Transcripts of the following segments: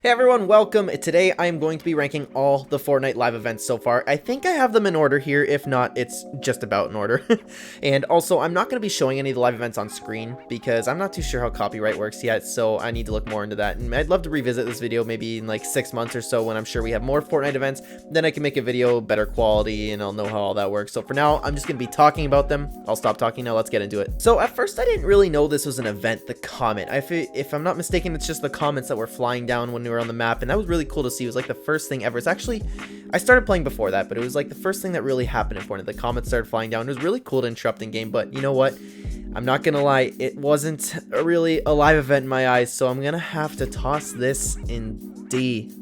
Hey everyone, welcome. Today I am going to be ranking all the Fortnite Live Events so far. I think I have them in order here. If not, it's just about in order. And also, I'm not going to be showing any of the live events on screen because I'm not too sure how copyright works yet, so I need to look more into that. And I'd love to revisit this video maybe in like 6 months or so when I'm sure we have more Fortnite events. Then I can make a video better quality and I'll know how all that works. So for now, I'm just going to be talking about them. I'll stop talking now. Let's get into it. So at first, I didn't really know this was an event, the comet. If I'm not mistaken, it's just the comets that were flying down when we were on the map, and that was really cool to see. It was like the first thing ever. It's actually, I started playing before that, but it was like the first thing that really happened in Fortnite. The comets started flying down. It was really cool to interrupt in game, but you know what? I'm not gonna lie, it wasn't really a live event in my eyes, so I'm gonna have to toss this in D.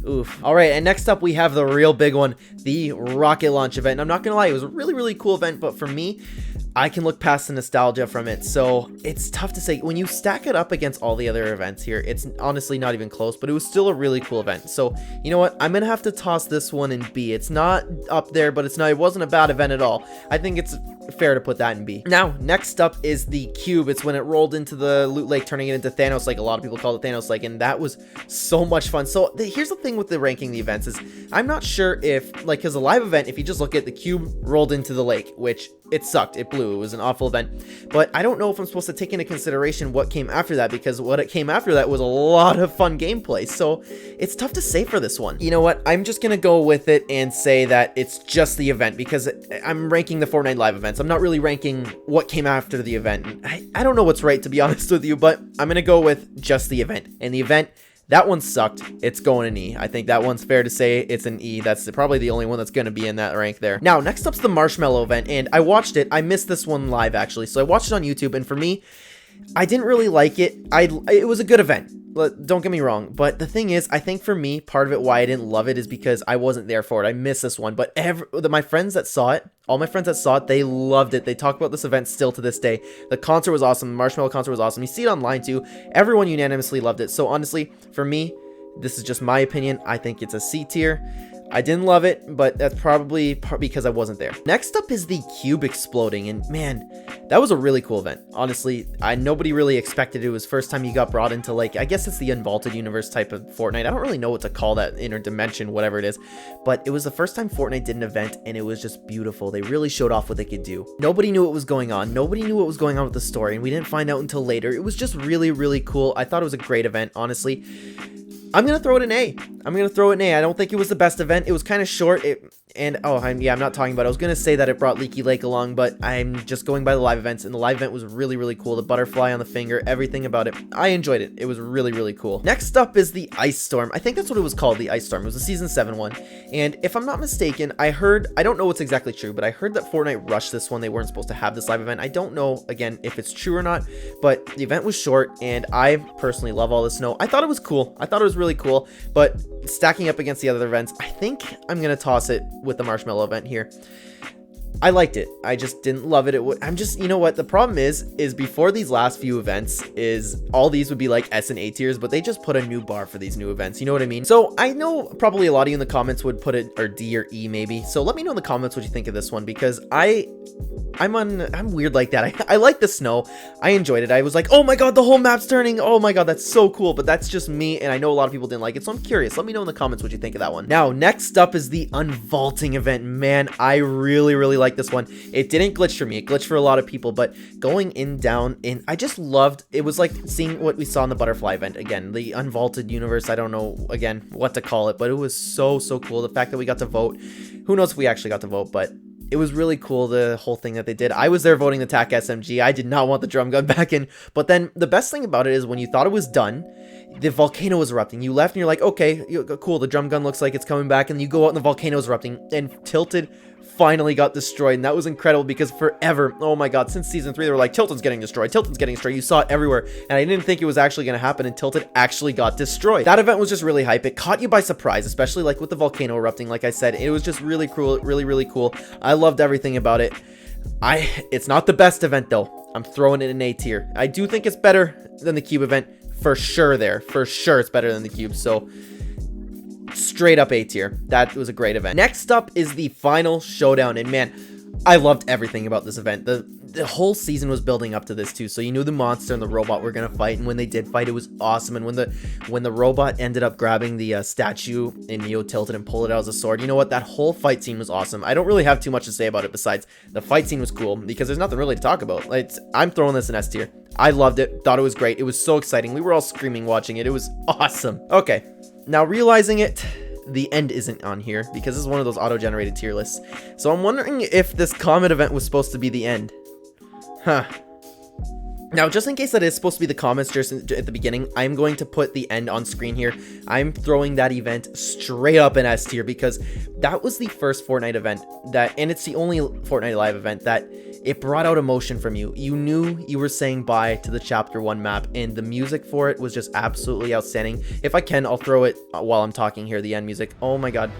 Oof. Alright, and next up we have the real big one, the rocket launch event. And I'm not gonna lie, it was a really cool event, but for me, I can look past the nostalgia from it, so it's tough to say. When you stack it up against all the other events here, it's honestly not even close, but it was still a really cool event. So, you know what? I'm gonna have to toss this one in B. It's not up there, but it wasn't a bad event at all. I think it's fair to put that in B. Now, next up is the cube. It's when it rolled into the loot lake, turning it into Thanos Lake. A lot of people call it Thanos Lake, and that was so much fun. So here's the thing with the ranking the events is I'm not sure if, like, because a live event, if you just look at the cube rolled into the lake, which it sucked, it blew, it was an awful event, but I don't know if I'm supposed to take into consideration what came after that, because what it came after that was a lot of fun gameplay, so it's tough to say for this one. You know what, I'm just gonna go with it and say that it's just the event, because I'm ranking the Fortnite Live events. I'm not really ranking what came after the event. I don't know what's right, to be honest with you, but I'm gonna go with just the event. And the event, that one sucked. It's going an E. I think that one's fair to say. It's an E. That's probably the only one that's going to be in that rank there. Now, next up's the Marshmallow Event, and I watched it. I missed this one live, actually. So I watched it on YouTube, and for me, I didn't really like it. It was a good event. Don't get me wrong, but the thing is, I think for me, part of it why I didn't love it is because I wasn't there for it. I missed this one, but my friends that saw it, all my friends that saw it, they loved it. They talk about this event still to this day. The concert was awesome. The Marshmallow concert was awesome. You see it online too. Everyone unanimously loved it. So honestly, for me, this is just my opinion. I think it's a C tier. I didn't love it, but that's probably because I wasn't there. Next up is the cube exploding, and man, that was a really cool event. Honestly, nobody really expected it. It was first time you got brought into, like, I guess it's the Unvaulted universe type of Fortnite. I don't really know what to call that, interdimension, whatever it is, but it was the first time Fortnite did an event, and it was just beautiful. They really showed off what they could do. Nobody knew what was going on. Nobody knew what was going on with the story, and we didn't find out until later. It was just really cool. I thought it was a great event, honestly. I'm going to throw it an A. I'm going to throw it an A. I don't think it was the best event. It was kind of short. I'm not talking about it. I was going to say that it brought Leaky Lake along, but I'm just going by the live events, and the live event was really cool. The butterfly on the finger, everything about it. I enjoyed it. It was really cool. Next up is the Ice Storm. I think that's what it was called, the Ice Storm. It was a Season 7 one, and if I'm not mistaken, I don't know what's exactly true, but I heard that Fortnite rushed this one. They weren't supposed to have this live event. I don't know, again, if it's true or not, but the event was short, and I personally love all the snow. I thought it was cool. I thought it was really cool, but stacking up against the other events, I think I'm going to toss it with the Marshmallow event here. I liked it. I just didn't love it. You know what? The problem is before these last few events is all these would be like S and A tiers, but they just put a new bar for these new events. You know what I mean? So I know probably a lot of you in the comments would put it or D or E maybe. So let me know in the comments what you think of this one, because I'm weird like that. I like the snow. I enjoyed it. I was like, oh my god, the whole map's turning. Oh my god, that's so cool. But that's just me, and I know a lot of people didn't like it, so I'm curious. Let me know in the comments what you think of that one. Now, next up is the Unvaulting event. Man, I really like this one. It didn't glitch for me. It glitched for a lot of people, but going down, I just loved, it was like seeing what we saw in the butterfly event. Again, the Unvaulted universe. I don't know, again, what to call it, but it was so cool. The fact that we got to vote. Who knows if we actually got to vote, but it was really cool, the whole thing that they did. I was there voting the TAC SMG. I did not want the drum gun back in. But then the best thing about it is when you thought it was done, the volcano was erupting. You left and you're like, okay, cool, the drum gun looks like it's coming back. And you go out and the volcano is erupting. And Tilted finally got destroyed, and that was incredible because forever, oh my god, since season 3 they were like, Tilton's getting destroyed. You saw it everywhere, and I didn't think it was actually going to happen, and Tilted actually got destroyed. That event was just really hype. It caught you by surprise, especially like with the volcano erupting. Like I said, it was just really cool, really cool. I loved everything about it. It's not the best event though. I'm throwing it in A tier. I do think it's better than the cube event for sure. It's better than the cube, so straight up A tier. That was a great event. Next up is the final Showdown, and man, I loved everything about this event. the whole season was building up to this too, so you knew the monster and the robot were gonna fight, and when they did fight, it was awesome. And when the robot ended up grabbing the statue and Neo tilted and pulled it out as a sword, you know what, that whole fight scene was awesome. I don't really have too much to say about it besides the fight scene was cool, because there's nothing really to talk about. I'm throwing this in S tier. I loved it, thought it was great, it was so exciting, we were all screaming watching it, it was awesome. Okay, now realizing it, the end isn't on here because this is one of those auto-generated tier lists. So I'm wondering if this Comet event was supposed to be the end. Huh. Now, just in case that is supposed to be the comments just at the beginning, I'm going to put the end on screen here. I'm throwing that event straight up in S tier because that was the first Fortnite event and it's the only Fortnite Live event that it brought out emotion from you. You knew you were saying bye to the Chapter 1 map, and the music for it was just absolutely outstanding. If I can, I'll throw it while I'm talking here, the end music. Oh my god.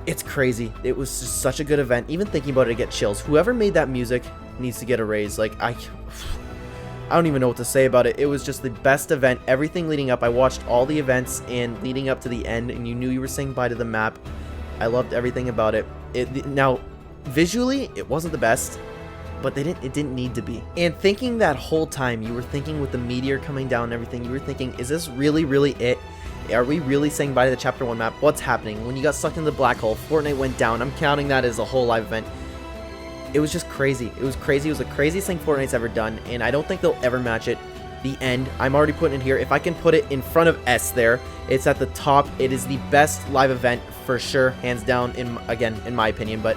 It's crazy. It was just such a good event. Even thinking about it, I get chills. Whoever made that music needs to get a raise. Like, I don't even know what to say about it. It was just the best event. Everything leading up. I watched all the events and leading up to the end, and you knew you were saying bye to the map. I loved everything about it. Now, visually, it wasn't the best, but it didn't need to be. And thinking that whole time, you were thinking with the meteor coming down and everything, you were thinking, is this really it? Are we really saying bye to the Chapter 1 map? What's happening? When you got sucked into the black hole, Fortnite went down. I'm counting that as a whole live event. It was just crazy. It was crazy. It was the craziest thing Fortnite's ever done, and I don't think they'll ever match it. The end. I'm already putting it here. If I can put it in front of S there, it's at the top. It is the best live event for sure, hands down, in my opinion, but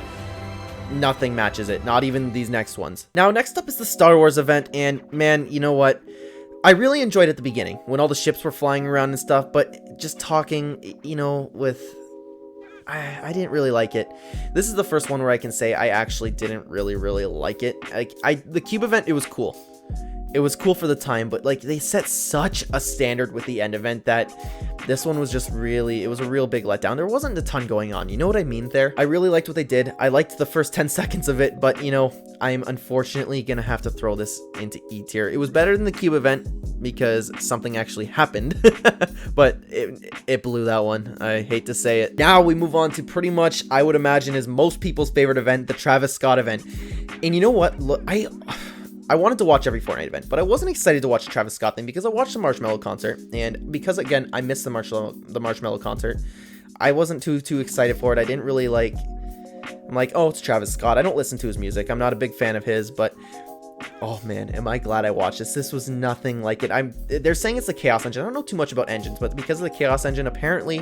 nothing matches it. Not even these next ones. Now, next up is the Star Wars event, and man, you know what? I really enjoyed it at the beginning when all the ships were flying around and stuff, but just talking, you know, I didn't really like it. This is the first one where I can say I actually didn't really like it. The Cube event, it was cool. It was cool for the time, but like they set such a standard with the end event that this one was just really, it was a real big letdown. There wasn't a ton going on. You know what I mean there? I really liked what they did. I liked the first 10 seconds of it, but you know, I'm unfortunately gonna have to throw this into E tier. It was better than the Cube event because something actually happened, but it blew that one. I hate to say it. Now we move on to pretty much, I would imagine, is most people's favorite event, the Travis Scott event. And you know what? Look, I wanted to watch every Fortnite event, but I wasn't excited to watch the Travis Scott thing because I watched the Marshmallow concert, and because again I missed the Marshmallow concert, I wasn't too excited for it. I didn't really like. I'm like, oh, it's Travis Scott. I don't listen to his music. I'm not a big fan of his, but oh man, am I glad I watched this. This was nothing like it. They're saying it's the Chaos Engine. I don't know too much about engines, but because of the Chaos Engine, apparently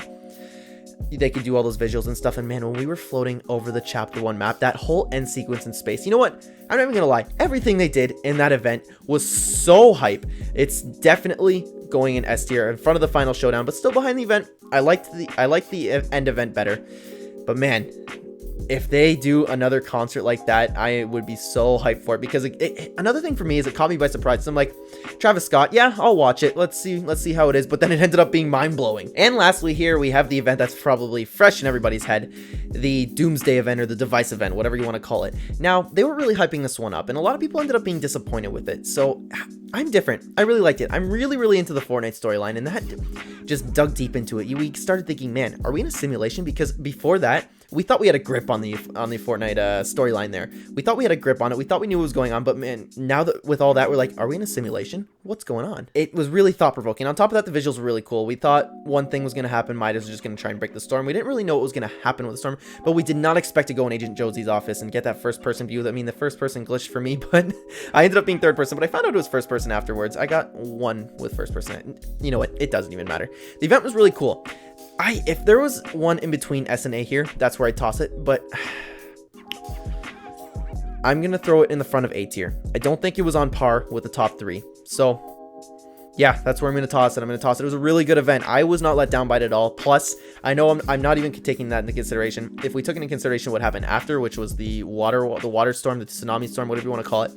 they could do all those visuals and stuff. And man, when we were floating over the Chapter 1 map, that whole end sequence in space, you know what? I'm not even gonna lie. Everything they did in that event was so hype. It's definitely going in S tier in front of the final showdown, but still behind the event. I liked the end event better. But man, if they do another concert like that, I would be so hyped for it, because another thing for me is it caught me by surprise. So I'm like, Travis Scott, yeah, I'll watch it. Let's see how it is. But then it ended up being mind-blowing. And lastly here, we have the event that's probably fresh in everybody's head, the Doomsday Event, or the Device Event, whatever you want to call it. Now, they were really hyping this one up, and a lot of people ended up being disappointed with it. So I'm different. I really liked it. I'm really into the Fortnite storyline, and that just dug deep into it. We started thinking, man, are we in a simulation? Because before that, we thought we had a grip on the Fortnite storyline there. We thought we had a grip on it. We thought we knew what was going on. But man, now that with all that, we're like, are we in a simulation? What's going on? It was really thought-provoking. On top of that, the visuals were really cool. We thought one thing was going to happen. Midas was just going to try and break the storm. We didn't really know what was going to happen with the storm, but we did not expect to go in Agent Josie's office and get that first-person view. I mean, the first-person glitched for me, but I ended up being third-person. But I found out it was first-person afterwards. I got one with first-person. You know what? It doesn't even matter. The event was really cool. If there was one in between S and A here, that's where I'd toss it, but I'm going to throw it in the front of A tier. I don't think it was on par with the top three. So, yeah, that's where I'm going to toss it. I'm going to toss it. It was a really good event. I was not let down by it at all. Plus, I know I'm not even taking that into consideration. If we took into consideration what happened after, which was the water storm, the tsunami storm, whatever you want to call it,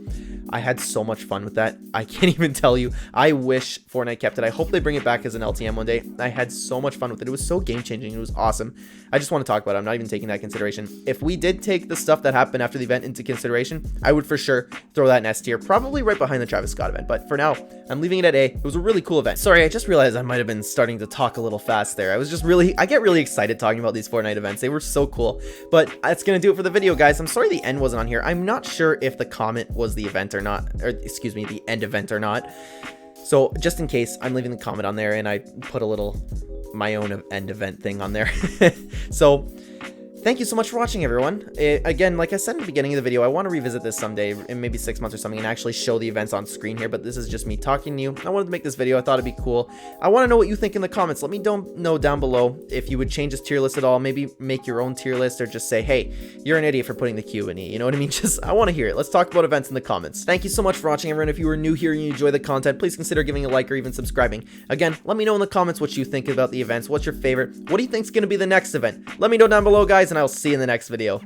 I had so much fun with that. I can't even tell you. I wish Fortnite kept it. I hope they bring it back as an LTM one day. I had so much fun with it. It was so game-changing. It was awesome. I just want to talk about it. I'm not even taking that into consideration. If we did take the stuff that happened after the event into consideration, I would for sure throw that in S tier, probably right behind the Travis Scott event. But for now, I'm leaving it at A. It was a really cool event. Sorry, I just realized I might have been starting to talk a little fast there. I get really excited talking about these Fortnite events. They were so cool. But that's going to do it for the video, guys. I'm sorry the end wasn't on here. I'm not sure if the comment was the event or not, or excuse me, the end event or not. So just in case, I'm leaving the comment on there, and I put a little my own end event thing on there. So thank you so much for watching, everyone. Again, like I said in the beginning of the video, I want to revisit this someday, in maybe 6 months or something, and actually show the events on screen here, but this is just me talking to you. I wanted to make this video. I thought it'd be cool. I want to know what you think in the comments. Let me know down below if you would change this tier list at all. Maybe make your own tier list, or just say, hey, you're an idiot for putting the Q in E. You know what I mean? I want to hear it. Let's talk about events in the comments. Thank you so much for watching, everyone. If you are new here and you enjoy the content, please consider giving a like or even subscribing. Again, let me know in the comments what you think about the events. What's your favorite? What do you think is going to be the next event? Let me know down below, guys, and I'll see you in the next video.